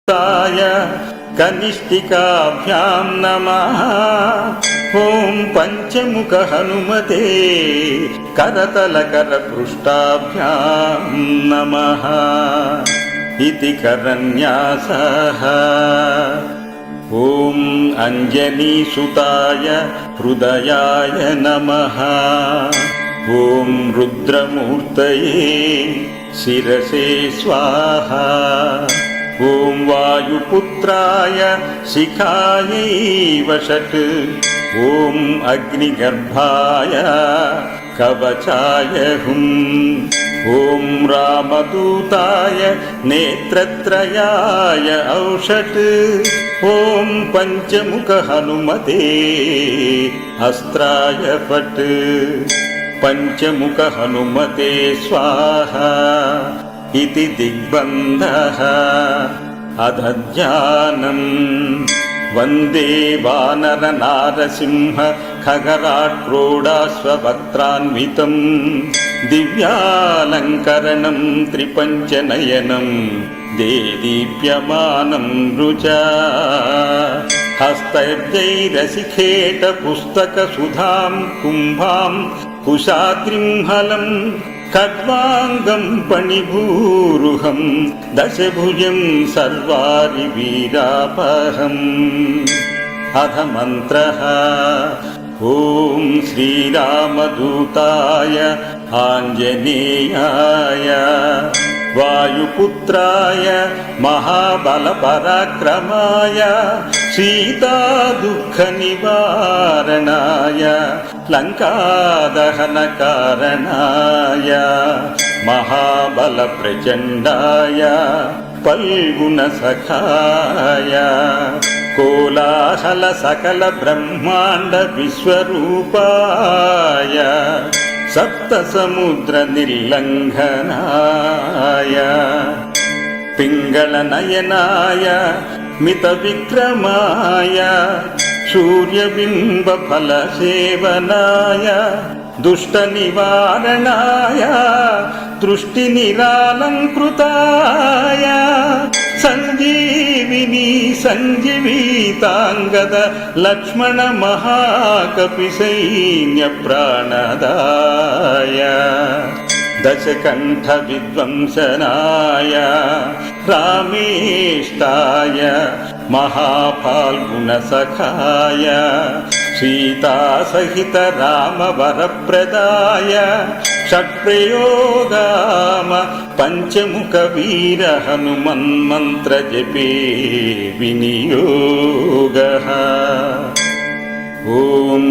ताय कनिष्ठिकाभ्यां नमः। ॐ पंचमुख हनुमते करतलकरपृष्ठाभ्यां नमः इति करन्यासः। ॐ अंजनीसुताय हृदयाय नमः। ॐ रुद्रमूर्तये शिरसे स्वाहा। ॐ वायुपुत्राय शिखायै वषट्। ॐ अग्निगर्भाय कवचाय हुम्। ॐ रामदूताय नेत्रत्रयाय औषट्। ॐ पंचमुख हनुमते अस्त्राय फट्। पंचमुख हनुमते स्वाहा इति दिग्बन्धः। अधध्यानम् वन्दे वानर नारसिंह खगराट्क्रोडाश्ववक्त्रान्वितं दिव्यालङ्करणं त्रिपञ्चनयनं देदीप्यमानं रुजा। हस्तैर्जैरसिखेटपुस्तकसुधां कुम्भां कुशाद्रिं हलं खड्वाङ्गं पणिभूरुहं दशभुजं सर्वारिवीरापहम्। अथ मन्त्रः। ॐ श्रीरामदूताय आञ्जनेयाय वायुपुत्राय महाबलपराक्रमाय सीतादुःखनिवारणाय लङ्कादहनकारणाय महाबलप्रचण्डाय पल्गुनसखाय कोलाहल सकल ब्रह्माण्ड विश्वरूपाय सप्तसमुद्र निर्लङ्घनाय पिङ्गलनयनाय मितविक्रमाय सूर्यबिम्बफलसेवनाय दुष्टनिवारणाय दृष्टिनिरालङ्कृताय संजीविनी संजीवितांगद लक्ष्मण महाकपिसैन्यप्राणदाय दशकण्ठ विध्वंसनाय रामेष्टाय महाफाल्गुनसखाय सीतासहित रामवरप्रदाय षट्प्रयोगाम पंचमुखवीर हनुमन्मन्त्रजपे विनियोगः। ॐ